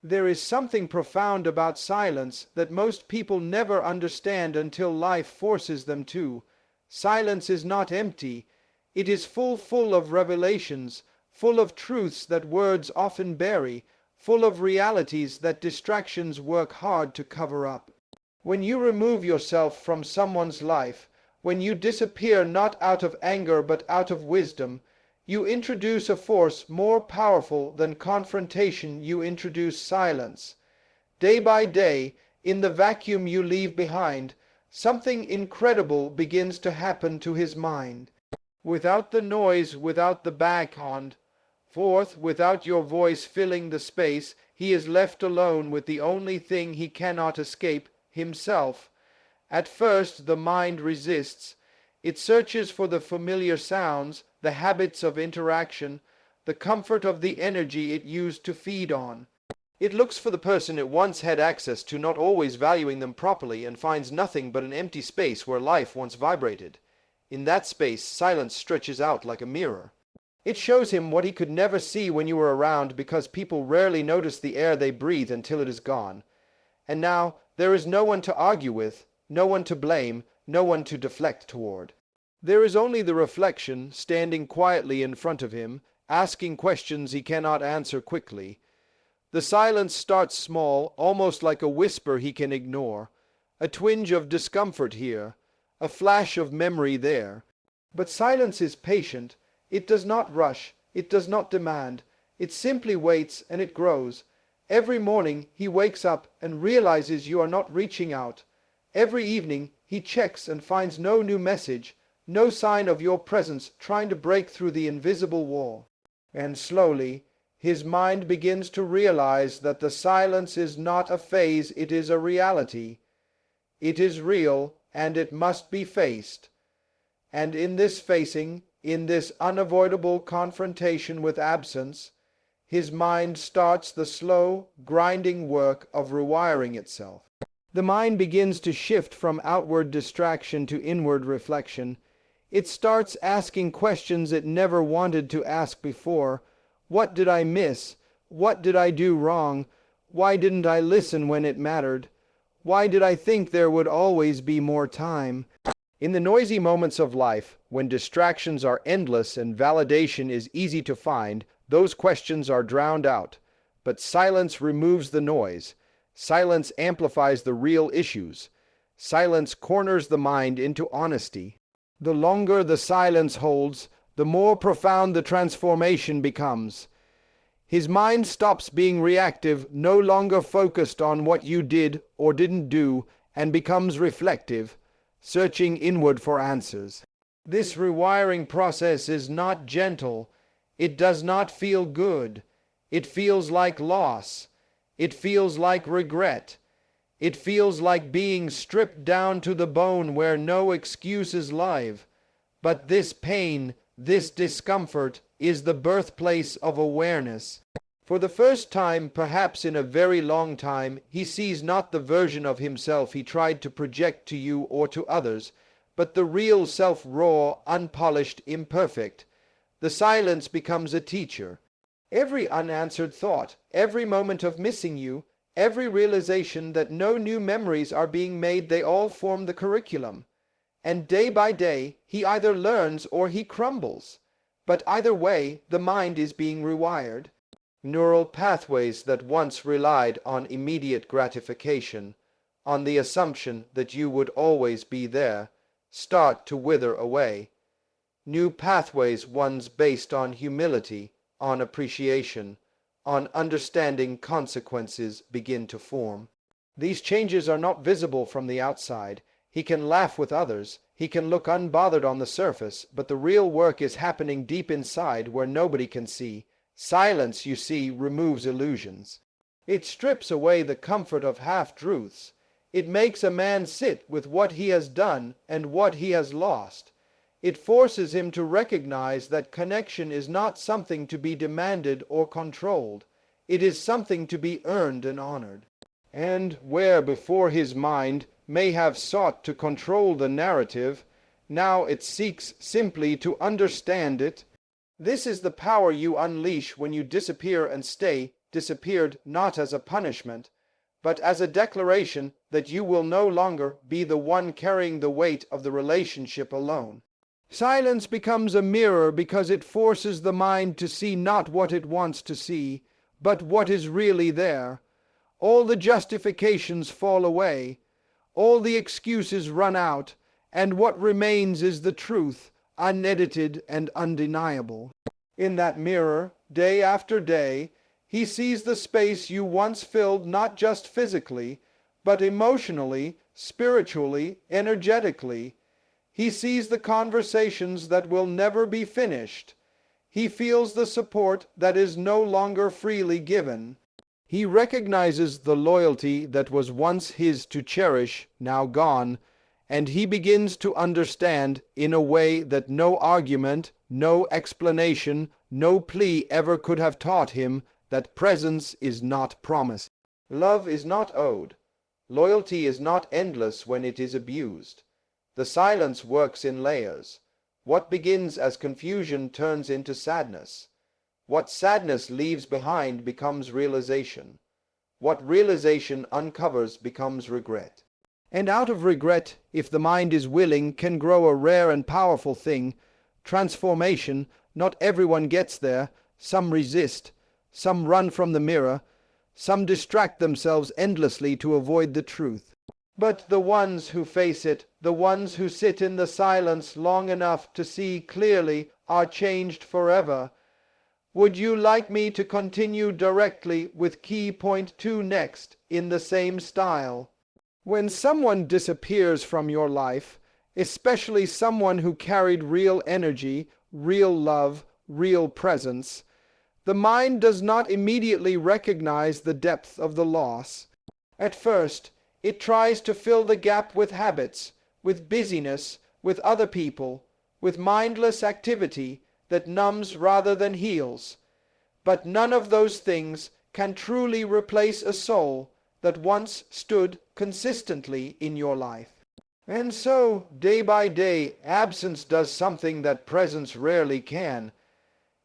There is something profound about silence that most people never understand until life forces them to. Silence is not empty. It is full of revelations, full of truths that words often bury, full of realities that distractions work hard to cover up. When you remove yourself from someone's life, when you disappear not out of anger but out of wisdom, you introduce a force more powerful than confrontation. You introduce silence. Day by day, in the vacuum you leave behind, something incredible begins to happen to his mind. Without the noise, without the background, without your voice filling the space, he is left alone with the only thing he cannot escape, himself. At first the mind resists. It searches for the familiar sounds, the habits of interaction, the comfort of the energy it used to feed on. It looks for the person it once had access to, not always valuing them properly, and finds nothing but an empty space where life once vibrated. In that space, silence stretches out like a mirror. It shows him what he could never see when you were around, because people rarely notice the air they breathe until it is gone. And now there is no one to argue with, no one to blame, no one to deflect toward. There is only the reflection, standing quietly in front of him, asking questions he cannot answer quickly. The silence starts small, almost like a whisper he can ignore, a twinge of discomfort here, a flash of memory there. But silence is patient. It does not rush, it does not demand, it simply waits, and it grows. Every morning he wakes up and realizes you are not reaching out. Every evening he checks and finds no new message, no sign of your presence trying to break through the invisible wall. And slowly his mind begins to realize that the silence is not a phase, it is a reality. It is real, and it must be faced. And in this facing, in this unavoidable confrontation with absence, his mind starts the slow, grinding work of rewiring itself. The mind begins to shift from outward distraction to inward reflection. It starts asking questions it never wanted to ask before. What did I miss? What did I do wrong? Why didn't I listen when it mattered? Why did I think there would always be more time? In the noisy moments of life, when distractions are endless and validation is easy to find, those questions are drowned out. But silence removes the noise. Silence amplifies the real issues. Silence corners the mind into honesty. The longer the silence holds, the more profound the transformation becomes. His mind stops being reactive, no longer focused on what you did or didn't do, and becomes reflective, searching inward for answers. This rewiring process is not gentle. It does not feel good. It feels like loss. It feels like regret. It feels like being stripped down to the bone where no excuse is live. But this pain, this discomfort, is the birthplace of awareness. For the first time, perhaps in a very long time, he sees not the version of himself he tried to project to you or to others, but the real self, raw, unpolished, imperfect. The silence becomes a teacher. Every unanswered thought, every moment of missing you, every realization that no new memories are being made, they all form the curriculum. And day by day, he either learns or he crumbles. But either way, the mind is being rewired. Neural pathways that once relied on immediate gratification, on the assumption that you would always be there, start to wither away. New pathways, ones based on humility, on appreciation, on understanding consequences, begin to form. These changes are not visible from the outside. He can laugh with others, he can look unbothered on the surface, but the real work is happening deep inside where nobody can see. Silence, you see, removes illusions. It strips away the comfort of half-truths. It makes a man sit with what he has done and what he has lost. It forces him to recognize that connection is not something to be demanded or controlled. It is something to be earned and honored. And where before his mind may have sought to control the narrative, now it seeks simply to understand it. This is the power you unleash when you disappear and stay disappeared not as a punishment, but as a declaration that you will no longer be the one carrying the weight of the relationship alone. Silence becomes a mirror because it forces the mind to see not what it wants to see, but what is really there. All the justifications fall away, all the excuses run out, and what remains is the truth, unedited and undeniable. In that mirror, day after day, he sees the space you once filled not just physically, but emotionally, spiritually, energetically. He sees the conversations that will never be finished. He feels the support that is no longer freely given. He recognizes the loyalty that was once his to cherish, now gone, and he begins to understand, in a way that no argument, no explanation, no plea ever could have taught him, that presence is not promise. Love is not owed. Loyalty is not endless when it is abused. The silence works in layers. What begins as confusion turns into sadness. What sadness leaves behind becomes realization. What realization uncovers becomes regret. And out of regret, if the mind is willing, can grow a rare and powerful thing, transformation. Not everyone gets there. Some resist. Some run from the mirror. Some distract themselves endlessly to avoid the truth. But the ones who face it, the ones who sit in the silence long enough to see clearly, are changed forever. Would you like me to continue directly with key point 2 next, in the same style? When someone disappears from your life, especially someone who carried real energy, real love, real presence, the mind does not immediately recognize the depth of the loss. At first, it tries to fill the gap with habits, with busyness, with other people, with mindless activity that numbs rather than heals. But none of those things can truly replace a soul that once stood consistently in your life. And so, day by day, absence does something that presence rarely can.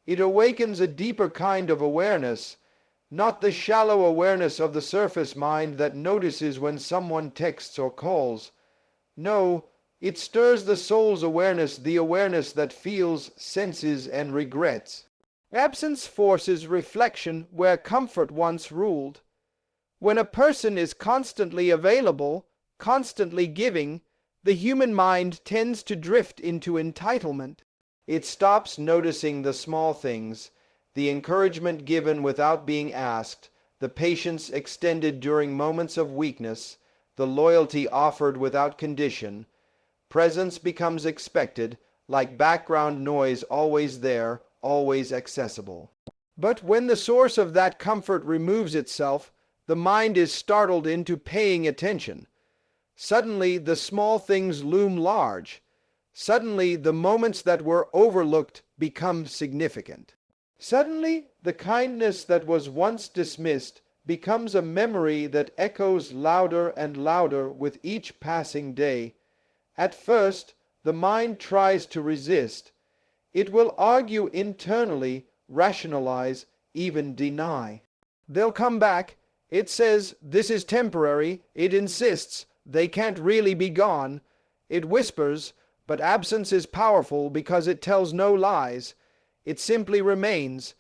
It awakens a deeper kind of awareness, not the shallow awareness of the surface mind that notices when someone texts or calls. No, it stirs the soul's awareness, the awareness that feels, senses, and regrets. Absence forces reflection where comfort once ruled. When a person is constantly available, constantly giving, the human mind tends to drift into entitlement. It stops noticing the small things, the encouragement given without being asked, the patience extended during moments of weakness, the loyalty offered without condition. Presence becomes expected, like background noise always there, always accessible. But when the source of that comfort removes itself, the mind is startled into paying attention. Suddenly the small things loom large. Suddenly the moments that were overlooked become significant. Suddenly the kindness that was once dismissed becomes a memory that echoes louder and louder with each passing day. At first, the mind tries to resist. It will argue internally, rationalize, even deny. They'll come back. It says this is temporary. It insists they can't really be gone. It whispers, but absence is powerful because it tells no lies. It simply remains.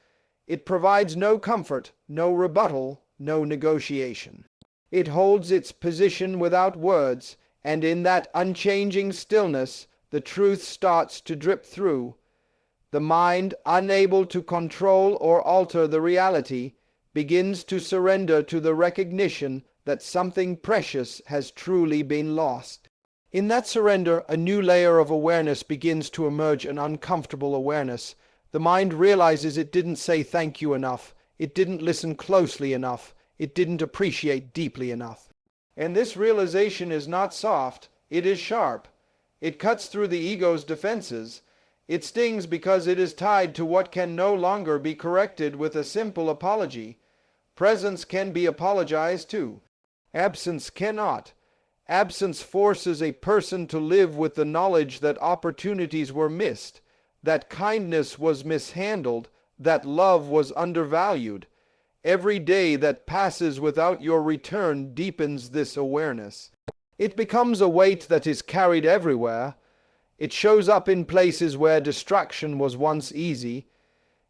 It provides no comfort, no rebuttal, no negotiation. It holds its position without words, and in that unchanging stillness, the truth starts to drip through. The mind, unable to control or alter the reality, begins to surrender to the recognition that something precious has truly been lost. In that surrender, a new layer of awareness begins to emerge, an uncomfortable awareness. The mind realizes it didn't say thank you enough, it didn't listen closely enough, it didn't appreciate deeply enough. And this realization is not soft, it is sharp. It cuts through the ego's defenses. It stings because it is tied to what can no longer be corrected with a simple apology. Presence can be apologized to. Absence cannot. Absence forces a person to live with the knowledge that opportunities were missed, that kindness was mishandled, that love was undervalued. Every day that passes without your return deepens this awareness. It becomes a weight that is carried everywhere. It shows up in places where distraction was once easy.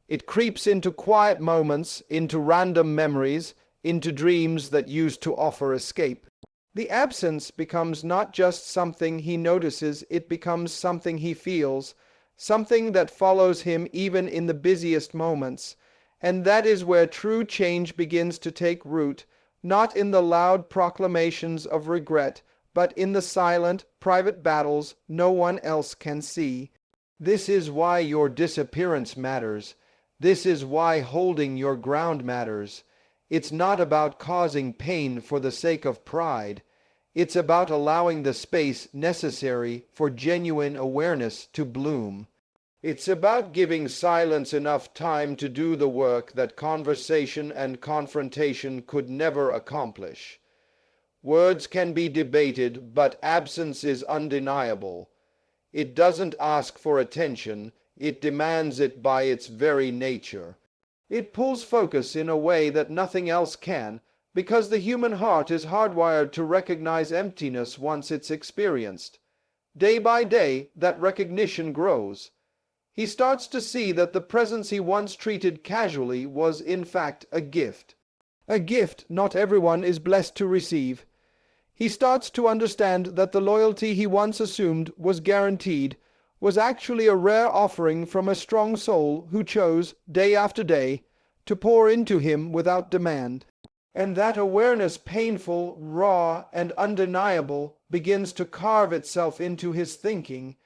It creeps into quiet moments, into random memories, into dreams that used to offer escape. The absence becomes not just something he notices, it becomes something he feels, something that follows him even in the busiest moments. And that is where true change begins to take root, not in the loud proclamations of regret, but in the silent, private battles no one else can see. This is why your disappearance matters. This is why holding your ground matters. It's not about causing pain for the sake of pride. It's about allowing the space necessary for genuine awareness to bloom. It's about giving silence enough time to do the work that conversation and confrontation could never accomplish. Words can be debated, but absence is undeniable. It doesn't ask for attention, it demands it by its very nature. It pulls focus in a way that nothing else can, because the human heart is hardwired to recognize emptiness once it's experienced. Day by day, that recognition grows. He starts to see that the presence he once treated casually was in fact a gift. A gift not everyone is blessed to receive. He starts to understand that the loyalty he once assumed was guaranteed was actually a rare offering from a strong soul who chose, day after day, to pour into him without demand. And that awareness, painful, raw, and undeniable, begins to carve itself into his thinking.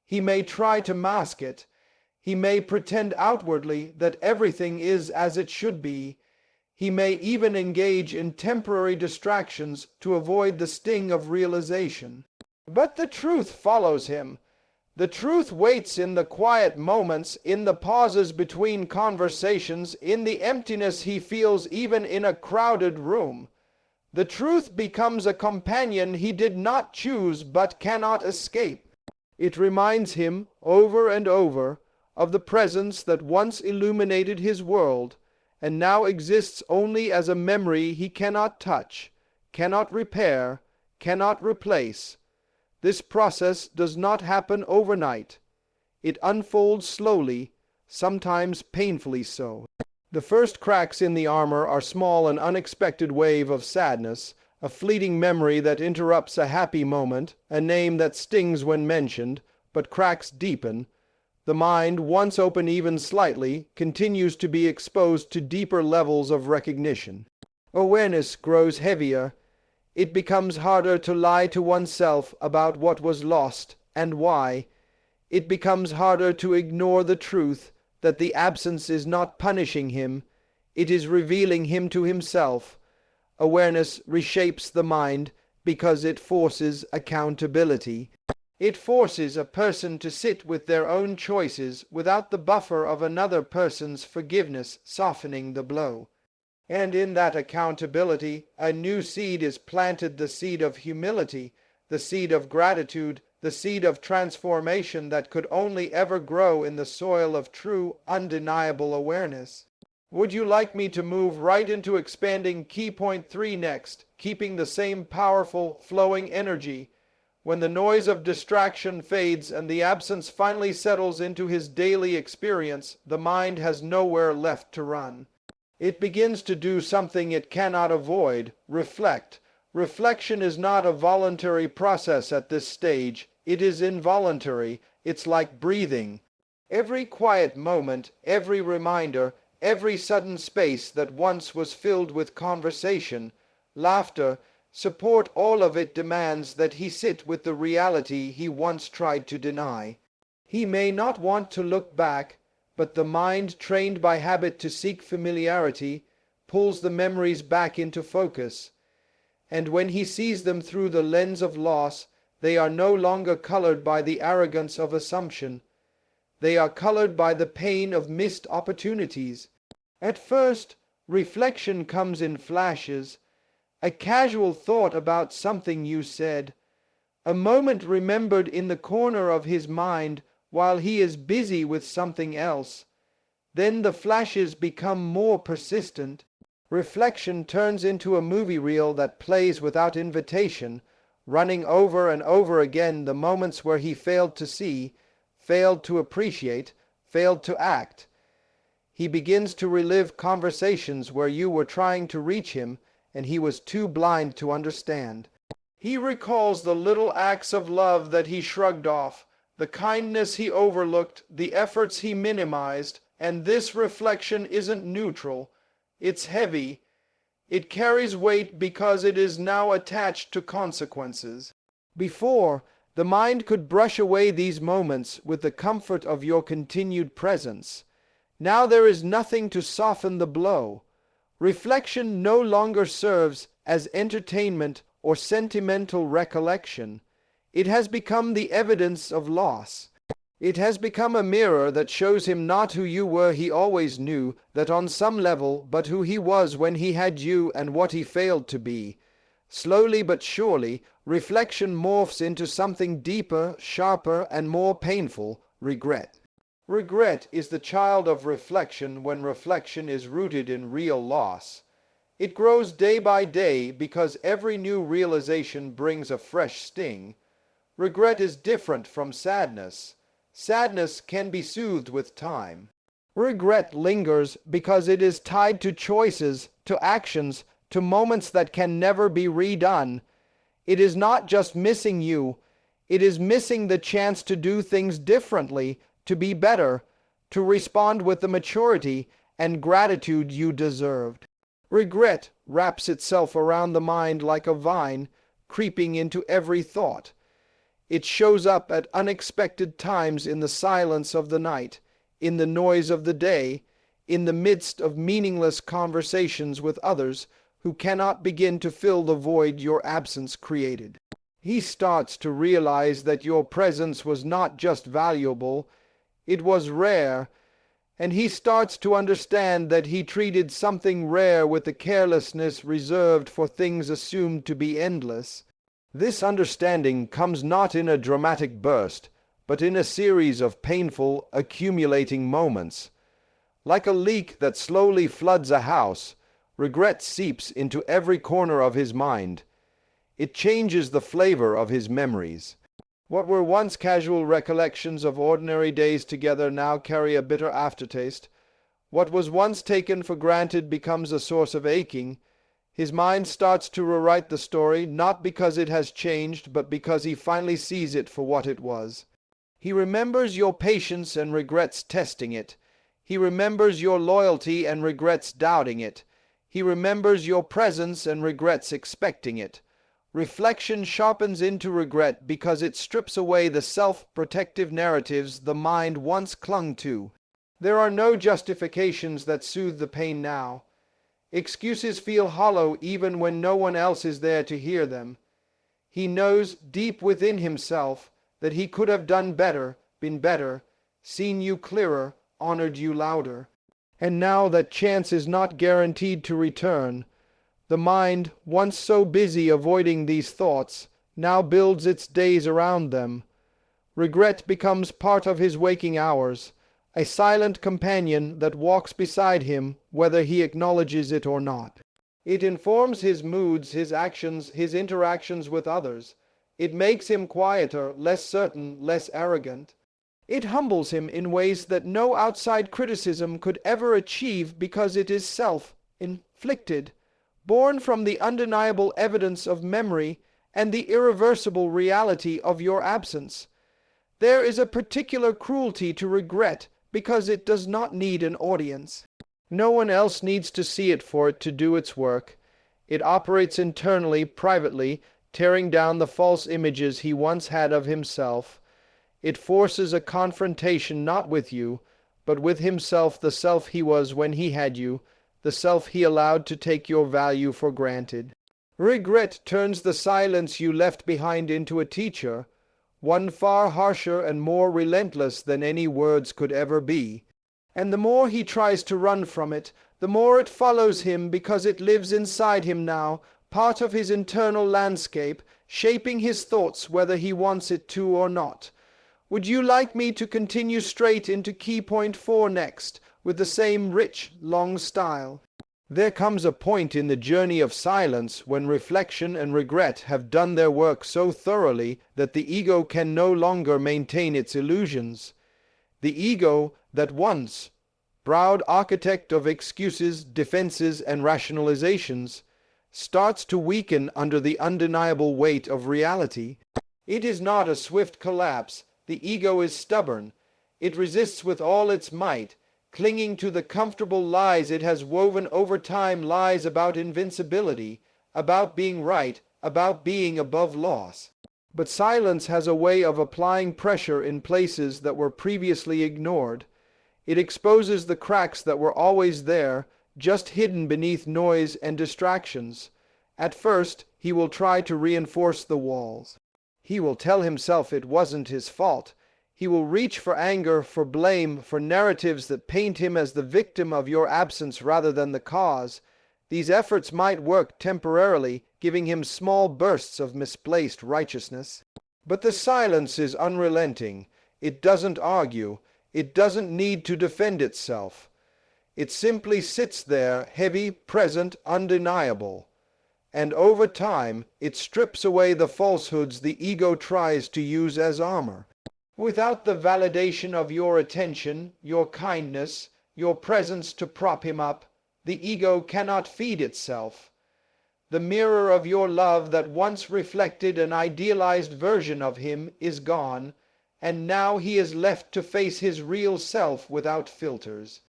He may try to mask it. He may pretend outwardly that everything is as it should be. He may even engage in temporary distractions to avoid the sting of realization. But the truth follows him. The truth waits in the quiet moments, in the pauses between conversations, in the emptiness he feels even in a crowded room. The truth becomes a companion he did not choose but cannot escape. It reminds him, over and over, of the presence that once illuminated his world, and now exists only as a memory he cannot touch, cannot repair, cannot replace. This process does not happen overnight. It unfolds slowly, sometimes painfully so. The first cracks in the armor are small and unexpected wave of sadness, a fleeting memory that interrupts a happy moment, a name that stings when mentioned, but cracks deepen. The mind, once open even slightly, continues to be exposed to deeper levels of recognition. Awareness grows heavier. It becomes harder to lie to oneself about what was lost and why. It becomes harder to ignore the truth that the absence is not punishing him, it is revealing him to himself. Awareness reshapes the mind because it forces accountability. It forces a person to sit with their own choices without the buffer of another person's forgiveness softening the blow. And in that accountability, a new seed is planted, the seed of humility, the seed of gratitude, the seed of transformation that could only ever grow in the soil of true, undeniable awareness. Would you like me to move right into expanding key point 3 next, keeping the same powerful, flowing energy? When the noise of distraction fades and the absence finally settles into his daily experience, the mind has nowhere left to run. It begins to do something it cannot avoid, reflect. Reflection is not a voluntary process at this stage. It is involuntary. It's like breathing. Every quiet moment, every reminder, every sudden space that once was filled with conversation, laughter, support, all of it demands that he sit with the reality he once tried to deny. He may not want to look back, but the mind, trained by habit to seek familiarity, pulls the memories back into focus. And when he sees them through the lens of loss, they are no longer colored by the arrogance of assumption. They are colored by the pain of missed opportunities. At first, reflection comes in flashes, a casual thought about something you said, a moment remembered in the corner of his mind while he is busy with something else. Then the flashes become more persistent. Reflection turns into a movie reel that plays without invitation, running over and over again the moments where he failed to see, failed to appreciate, failed to act. He begins to relive conversations where you were trying to reach him and he was too blind to understand. He recalls the little acts of love that he shrugged off, the kindness he overlooked, the efforts he minimized, and this reflection isn't neutral. It's heavy. It carries weight because it is now attached to consequences. Before, the mind could brush away these moments with the comfort of your continued presence. Now there is nothing to soften the blow. Reflection no longer serves as entertainment or sentimental recollection. It has become the evidence of loss. It has become a mirror that shows him not who you were he always knew, that on some level, but who he was when he had you and what he failed to be. Slowly but surely, reflection morphs into something deeper, sharper, and more painful: regret. Regret is the child of reflection when reflection is rooted in real loss. It grows day by day because every new realization brings a fresh sting. Regret is different from sadness. Sadness can be soothed with time. Regret lingers because it is tied to choices, to actions, to moments that can never be redone. It is not just missing you, it is missing the chance to do things differently, to be better, to respond with the maturity and gratitude you deserved. Regret wraps itself around the mind like a vine, creeping into every thought. It shows up at unexpected times in the silence of the night, in the noise of the day, in the midst of meaningless conversations with others who cannot begin to fill the void your absence created. He starts to realize that your presence was not just valuable, it was rare, and he starts to understand that he treated something rare with the carelessness reserved for things assumed to be endless. This understanding comes not in a dramatic burst, but in a series of painful, accumulating moments. Like a leak that slowly floods a house, regret seeps into every corner of his mind. It changes the flavor of his memories. What were once casual recollections of ordinary days together now carry a bitter aftertaste. What was once taken for granted becomes a source of aching. His mind starts to rewrite the story, not because it has changed, but because he finally sees it for what it was. He remembers your patience and regrets testing it. He remembers your loyalty and regrets doubting it. He remembers your presence and regrets expecting it. Reflection sharpens into regret because it strips away the self-protective narratives the mind once clung to. There are no justifications that soothe the pain now. Excuses feel hollow even when no one else is there to hear them. He knows deep within himself that he could have done better, been better, seen you clearer, honored you louder. And now that chance is not guaranteed to return, the mind, once so busy avoiding these thoughts, now builds its days around them. Regret becomes part of his waking hours, a silent companion that walks beside him whether he acknowledges it or not. It informs his moods, his actions, his interactions with others. It makes him quieter, less certain, less arrogant. It humbles him in ways that no outside criticism could ever achieve because it is self-inflicted, born from the undeniable evidence of memory and the irreversible reality of your absence. There is a particular cruelty to regret because it does not need an audience. No one else needs to see it for it to do its work. It operates internally, privately, tearing down the false images he once had of himself. It forces a confrontation not with you, but with himself, the self he was when he had you, the self he allowed to take your value for granted. Regret turns the silence you left behind into a teacher, one far harsher and more relentless than any words could ever be. And the more he tries to run from it, the more it follows him because it lives inside him now, part of his internal landscape, shaping his thoughts whether he wants it to or not. Would you like me to continue straight into key point 4 next, with the same rich, long style? There comes a point in the journey of silence when reflection and regret have done their work so thoroughly that the ego can no longer maintain its illusions. The ego that once, proud architect of excuses, defenses, and rationalizations, starts to weaken under the undeniable weight of reality. It is not a swift collapse. The ego is stubborn. It resists with all its might, clinging to the comfortable lies it has woven over time, lies about invincibility, about being right, about being above loss. But silence has a way of applying pressure in places that were previously ignored. It exposes the cracks that were always there, just hidden beneath noise and distractions. At first, he will try to reinforce the walls. He will tell himself it wasn't his fault. He will reach for anger, for blame, for narratives that paint him as the victim of your absence rather than the cause. These efforts might work temporarily, giving him small bursts of misplaced righteousness. But the silence is unrelenting. It doesn't argue. It doesn't need to defend itself. It simply sits there, heavy, present, undeniable. And over time, it strips away the falsehoods the ego tries to use as armor. Without the validation of your attention, your kindness, your presence to prop him up, the ego cannot feed itself. The mirror of your love that once reflected an idealized version of him is gone, and now he is left to face his real self without filters.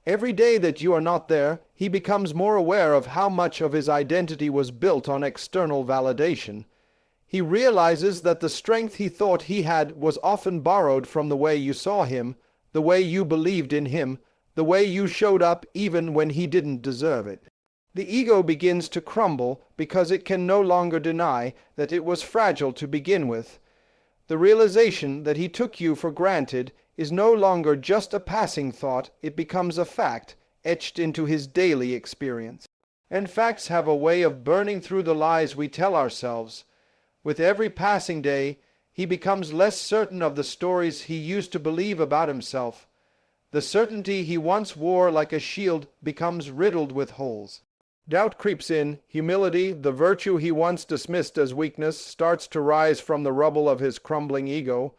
Every day that you are not there, he becomes more aware of how much of his identity was built on external validation. He realizes that the strength he thought he had was often borrowed from the way you saw him, the way you believed in him, the way you showed up even when he didn't deserve it. The ego begins to crumble because it can no longer deny that it was fragile to begin with. The realization that he took you for granted is no longer just a passing thought, it becomes a fact, etched into his daily experience. And facts have a way of burning through the lies we tell ourselves. With every passing day, he becomes less certain of the stories he used to believe about himself. The certainty he once wore like a shield becomes riddled with holes. Doubt creeps in, humility, the virtue he once dismissed as weakness, starts to rise from the rubble of his crumbling ego.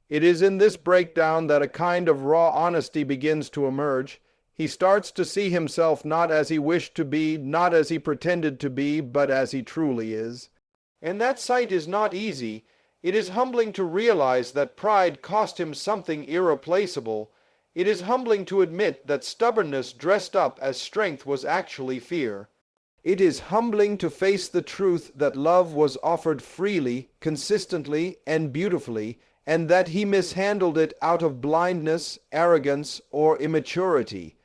It is in this breakdown that a kind of raw honesty begins to emerge. He starts to see himself not as he wished to be, not as he pretended to be, but as he truly is. And that sight is not easy. It is humbling to realize that pride cost him something irreplaceable. It is humbling to admit that stubbornness dressed up as strength was actually fear. It is humbling to face the truth that love was offered freely, consistently, and beautifully, and that he mishandled it out of blindness, arrogance, or immaturity.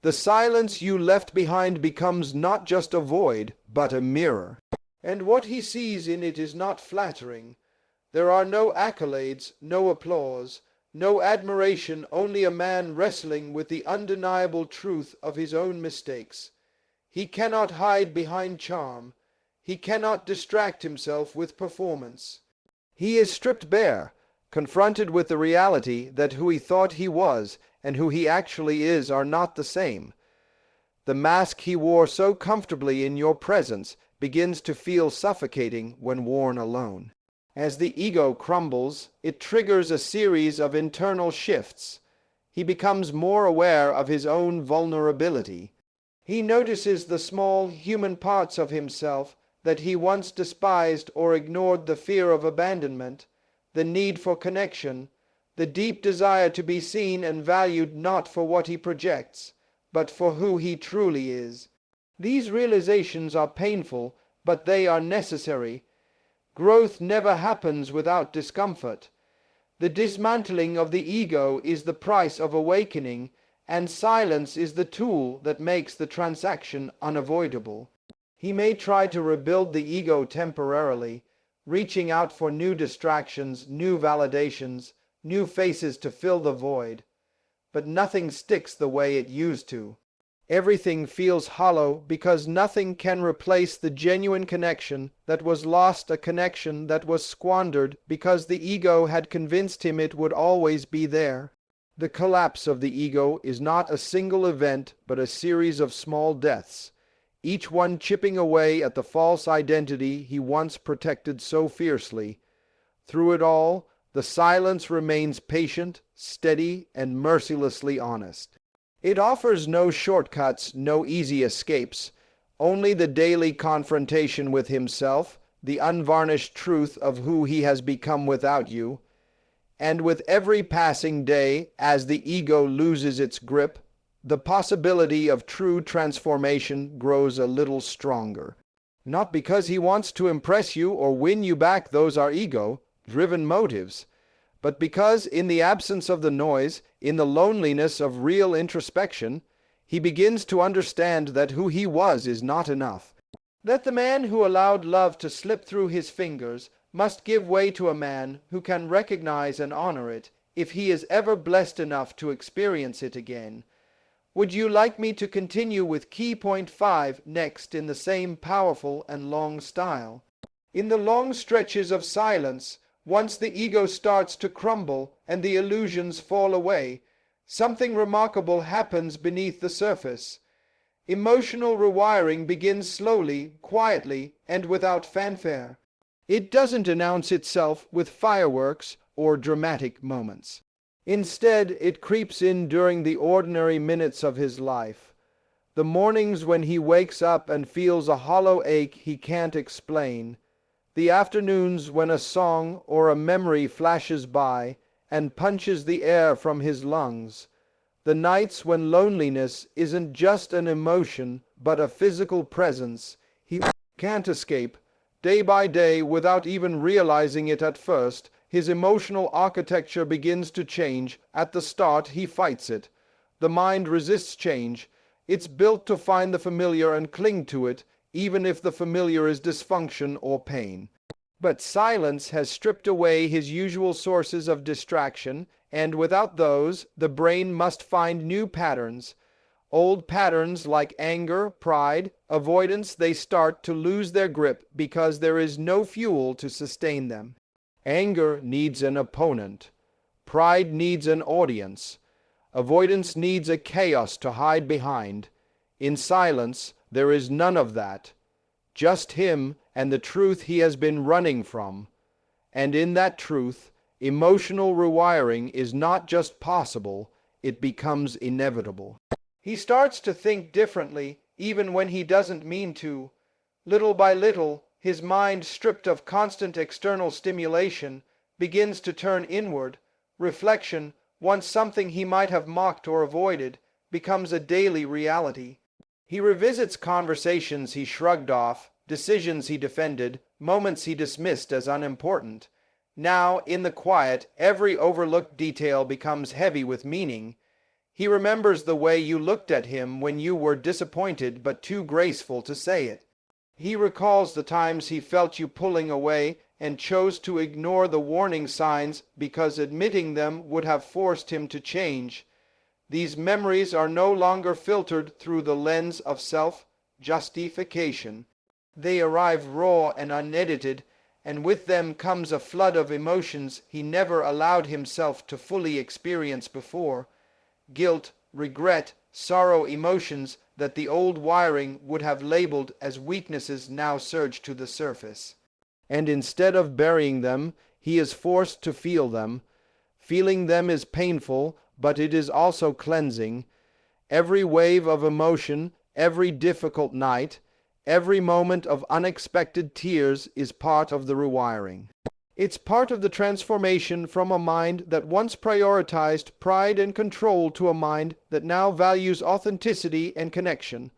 The silence you left behind becomes not just a void, but a mirror. And what he sees in it is not flattering. There are no accolades, no applause, no admiration, only a man wrestling with the undeniable truth of his own mistakes. He cannot hide behind charm. He cannot distract himself with performance. He is stripped bare, confronted with the reality that who he thought he was and who he actually is are not the same. The mask he wore so comfortably in your presence begins to feel suffocating when worn alone. As the ego crumbles, it triggers a series of internal shifts. He becomes more aware of his own vulnerability. He notices the small human parts of himself that he once despised or ignored, the fear of abandonment, the need for connection, the deep desire to be seen and valued not for what he projects, but for who he truly is. These realizations are painful, but they are necessary. Growth never happens without discomfort. The dismantling of the ego is the price of awakening, and silence is the tool that makes the transaction unavoidable. He may try to rebuild the ego temporarily, reaching out for new distractions, new validations, new faces to fill the void. But nothing sticks the way it used to. Everything feels hollow because nothing can replace the genuine connection that was lost, a connection that was squandered because the ego had convinced him it would always be there. The collapse of the ego is not a single event but a series of small deaths, each one chipping away at the false identity he once protected so fiercely. Through it all, the silence remains patient, steady, and mercilessly honest. It offers no shortcuts, no easy escapes, only the daily confrontation with himself, the unvarnished truth of who he has become without you. And with every passing day, as the ego loses its grip, the possibility of true transformation grows a little stronger. Not because he wants to impress you or win you back, those are ego-driven motives, but because in the absence of the noise, in the loneliness of real introspection, he begins to understand that who he was is not enough. That the man who allowed love to slip through his fingers must give way to a man who can recognize and honor it, if he is ever blessed enough to experience it again. Would you like me to continue with key point 5 next in the same powerful and long style? In the long stretches of silence, once the ego starts to crumble and the illusions fall away, something remarkable happens beneath the surface. Emotional rewiring begins slowly, quietly, and without fanfare. It doesn't announce itself with fireworks or dramatic moments. Instead, it creeps in during the ordinary minutes of his life. The mornings when he wakes up and feels a hollow ache he can't explain. The afternoons when a song or a memory flashes by and punches the air from his lungs. The nights when loneliness isn't just an emotion but a physical presence he can't escape. Day by day, without even realizing it at first, his emotional architecture begins to change. At the start, he fights it. The mind resists change. It's built to find the familiar and cling to it, even if the familiar is dysfunction or pain. But silence has stripped away his usual sources of distraction, and without those, the brain must find new patterns. Old patterns like anger, pride, avoidance, they start to lose their grip because there is no fuel to sustain them. Anger needs an opponent. Pride needs an audience. Avoidance needs a chaos to hide behind. In silence, there is none of that. Just him and the truth he has been running from. And in that truth, emotional rewiring is not just possible, it becomes inevitable. He starts to think differently, even when he doesn't mean to. Little by little, his mind, stripped of constant external stimulation, begins to turn inward. Reflection, once something he might have mocked or avoided, becomes a daily reality. He revisits conversations he shrugged off, decisions he defended, moments he dismissed as unimportant. Now, in the quiet, every overlooked detail becomes heavy with meaning. He remembers the way you looked at him when you were disappointed but too graceful to say it. He recalls the times he felt you pulling away and chose to ignore the warning signs because admitting them would have forced him to change. These memories are no longer filtered through the lens of self-justification. They arrive raw and unedited, and with them comes a flood of emotions he never allowed himself to fully experience before. Guilt, regret, sorrow, emotions that the old wiring would have labeled as weaknesses now surge to the surface. And instead of burying them, he is forced to feel them. Feeling them is painful, but it is also cleansing. Every wave of emotion, every difficult night, every moment of unexpected tears is part of the rewiring. It's part of the transformation from a mind that once prioritized pride and control to a mind that now values authenticity and connection.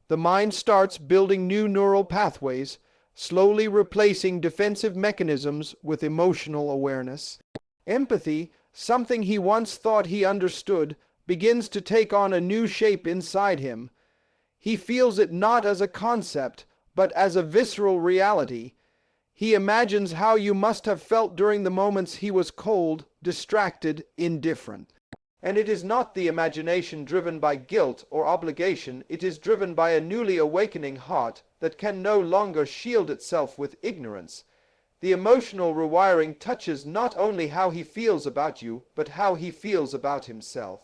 The mind starts building new neural pathways, slowly replacing defensive mechanisms with emotional awareness. Empathy, something he once thought he understood, begins to take on a new shape inside him. He feels it not as a concept, but as a visceral reality. He imagines how you must have felt during the moments he was cold, distracted, indifferent. And it is not the imagination driven by guilt or obligation, it is driven by a newly awakening heart that can no longer shield itself with ignorance. The emotional rewiring touches not only how he feels about you, but how he feels about himself.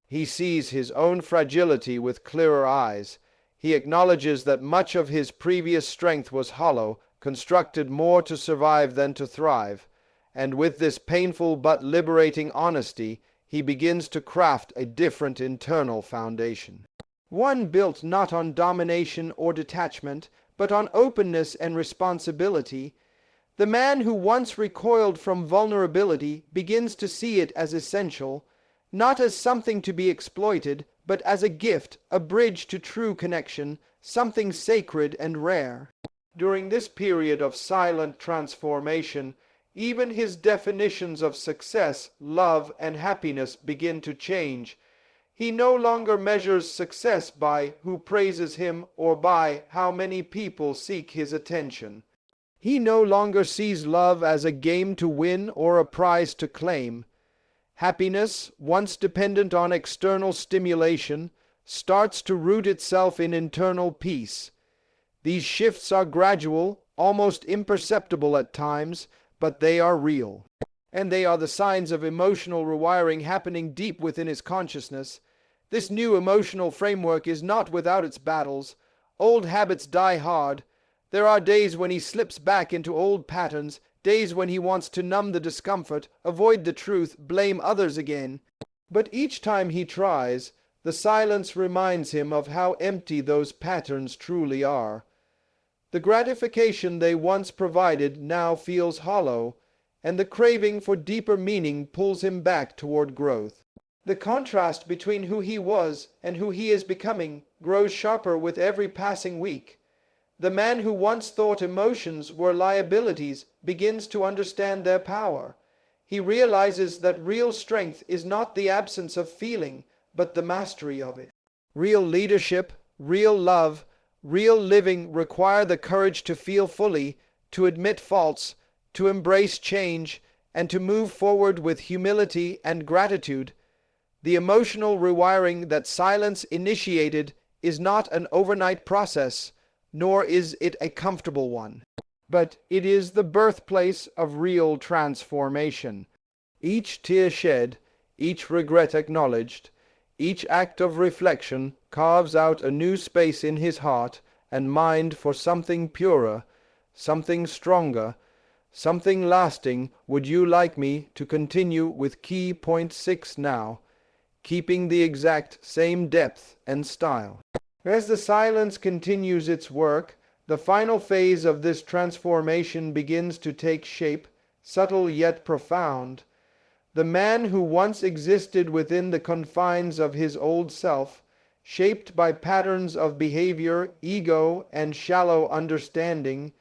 He sees his own fragility with clearer eyes. He acknowledges that much of his previous strength was hollow, constructed more to survive than to thrive. And with this painful but liberating honesty, he begins to craft a different internal foundation. One built not on domination or detachment, but on openness and responsibility. The man who once recoiled from vulnerability begins to see it as essential, not as something to be exploited, but as a gift, a bridge to true connection, something sacred and rare. During this period of silent transformation, even his definitions of success, love, and happiness begin to change. He no longer measures success by who praises him or by how many people seek his attention. He no longer sees love as a game to win or a prize to claim. Happiness, once dependent on external stimulation, starts to root itself in internal peace. These shifts are gradual, almost imperceptible at times, but they are real. And they are the signs of emotional rewiring happening deep within his consciousness. This new emotional framework is not without its battles. Old habits die hard. There are days when he slips back into old patterns, days when he wants to numb the discomfort, avoid the truth, blame others again. But each time he tries, the silence reminds him of how empty those patterns truly are. The gratification they once provided now feels hollow, and the craving for deeper meaning pulls him back toward growth. The contrast between who he was and who he is becoming grows sharper with every passing week. The man who once thought emotions were liabilities begins to understand their power. He realizes that real strength is not the absence of feeling, but the mastery of it. Real leadership, real love, real living require the courage to feel fully, to admit faults, to embrace change, and to move forward with humility and gratitude. The emotional rewiring that silence initiated is not an overnight process, nor is it a comfortable one. But it is the birthplace of real transformation. Each tear shed, each regret acknowledged, each act of reflection carves out a new space in his heart and mind for something purer, something stronger, something lasting. Would you like me to continue with key point 6 now, keeping the exact same depth and style? As the silence continues its work, the final phase of this transformation begins to take shape, subtle yet profound. The man who once existed within the confines of his old self, shaped by patterns of behavior, ego, and shallow understanding,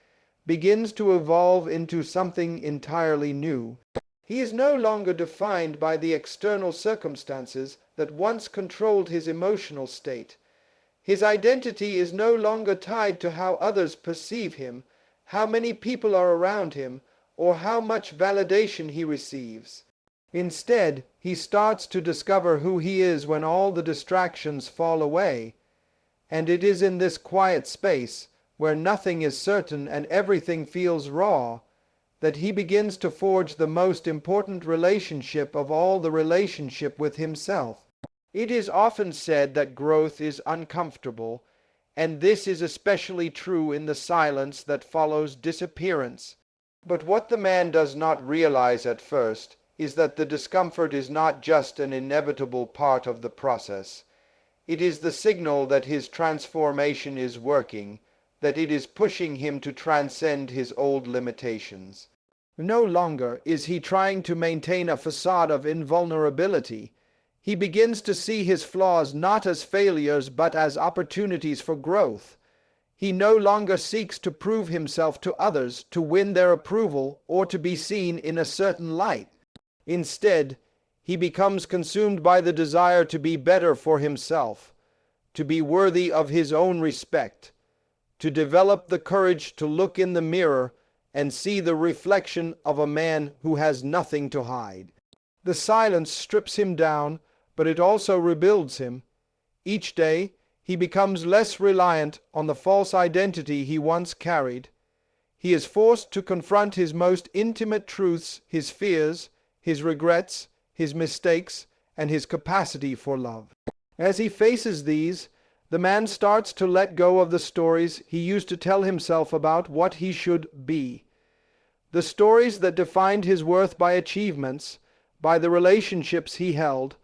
begins to evolve into something entirely new. He is no longer defined by the external circumstances that once controlled his emotional state. His identity is no longer tied to how others perceive him, how many people are around him, or how much validation he receives. Instead, he starts to discover who he is when all the distractions fall away. And it is in this quiet space, where nothing is certain and everything feels raw, that he begins to forge the most important relationship of all, the relationship with himself. It is often said that growth is uncomfortable, and this is especially true in the silence that follows disappearance. But what the man does not realize at first is that the discomfort is not just an inevitable part of the process. It is the signal that his transformation is working, that it is pushing him to transcend his old limitations. No longer is he trying to maintain a facade of invulnerability. He begins to see his flaws not as failures but as opportunities for growth. He no longer seeks to prove himself to others, to win their approval, or to be seen in a certain light. Instead, he becomes consumed by the desire to be better for himself, to be worthy of his own respect, to develop the courage to look in the mirror and see the reflection of a man who has nothing to hide. The silence strips him down, but it also rebuilds him. Each day, he becomes less reliant on the false identity he once carried. He is forced to confront his most intimate truths, his fears, his regrets, his mistakes, and his capacity for love. As he faces these, the man starts to let go of the stories he used to tell himself about what he should be. The stories that defined his worth by achievements, by the relationships he held,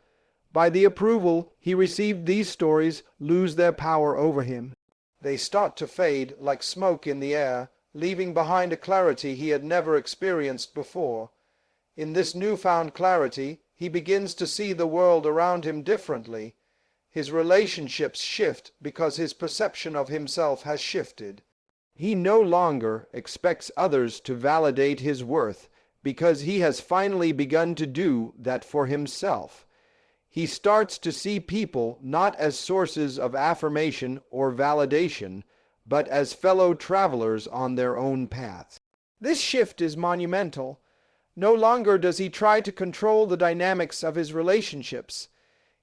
by the approval he received, these stories lose their power over him. They start to fade like smoke in the air, leaving behind a clarity he had never experienced before. In this newfound clarity, he begins to see the world around him differently. His relationships shift because his perception of himself has shifted. He no longer expects others to validate his worth because he has finally begun to do that for himself. He starts to see people not as sources of affirmation or validation, but as fellow travelers on their own paths. This shift is monumental. No longer does he try to control the dynamics of his relationships.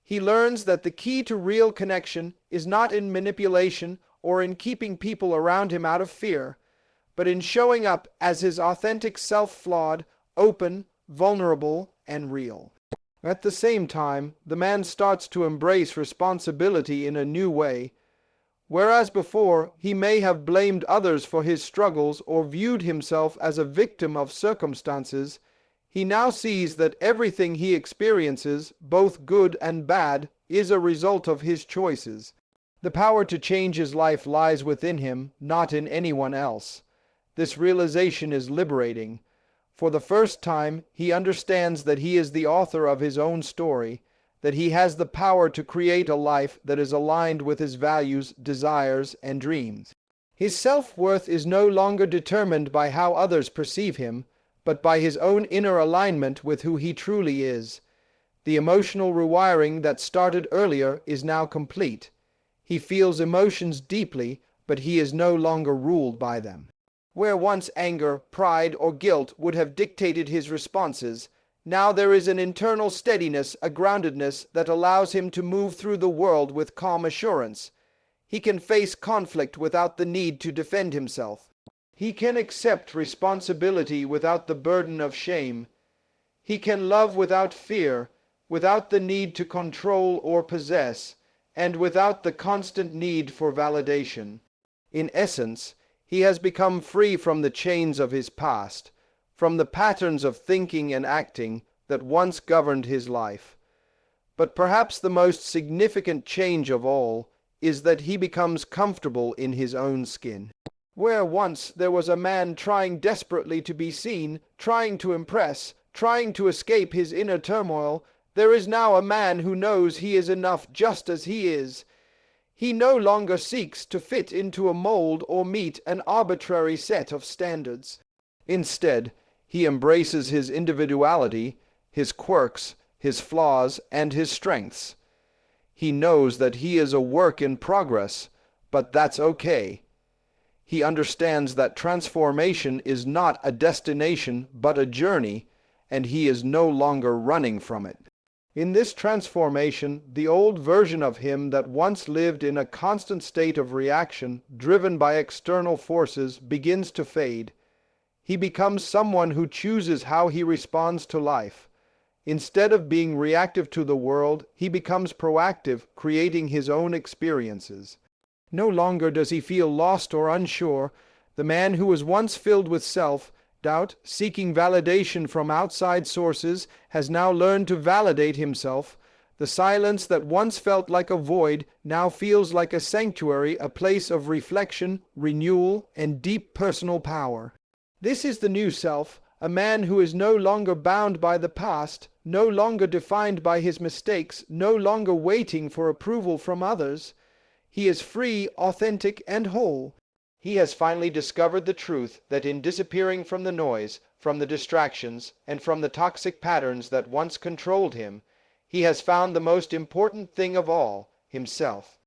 He learns that the key to real connection is not in manipulation or in keeping people around him out of fear, but in showing up as his authentic self, flawed, open, vulnerable, and real. At the same time, the man starts to embrace responsibility in a new way. Whereas before he may have blamed others for his struggles or viewed himself as a victim of circumstances, he now sees that everything he experiences, both good and bad, is a result of his choices. The power to change his life lies within him, not in anyone else. This realization is liberating. For the first time, he understands that he is the author of his own story, that he has the power to create a life that is aligned with his values, desires, and dreams. His self-worth is no longer determined by how others perceive him, but by his own inner alignment with who he truly is. The emotional rewiring that started earlier is now complete. He feels emotions deeply, but he is no longer ruled by them. Where once anger, pride, or guilt would have dictated his responses, now there is an internal steadiness, a groundedness that allows him to move through the world with calm assurance. He can face conflict without the need to defend himself. He can accept responsibility without the burden of shame. He can love without fear, without the need to control or possess, and without the constant need for validation. In essence, he has become free from the chains of his past, from the patterns of thinking and acting that once governed his life. But perhaps the most significant change of all is that he becomes comfortable in his own skin. Where once there was a man trying desperately to be seen, trying to impress, trying to escape his inner turmoil, there is now a man who knows he is enough just as he is. He no longer seeks to fit into a mold or meet an arbitrary set of standards. Instead, he embraces his individuality, his quirks, his flaws, and his strengths. He knows that he is a work in progress, but that's okay. He understands that transformation is not a destination but a journey, and he is no longer running from it. In this transformation, the old version of him that once lived in a constant state of reaction, driven by external forces, begins to fade. He becomes someone who chooses how he responds to life. Instead of being reactive to the world, he becomes proactive, creating his own experiences. No longer does he feel lost or unsure. The man who was once filled with self-doubt, seeking validation from outside sources, has now learned to validate himself. The silence that once felt like a void now feels like a sanctuary, a place of reflection, renewal, and deep personal power. This is the new self, a man who is no longer bound by the past, no longer defined by his mistakes, no longer waiting for approval from others. He is free, authentic, and whole. He has finally discovered the truth that in disappearing from the noise, from the distractions, and from the toxic patterns that once controlled him, he has found the most important thing of all, himself.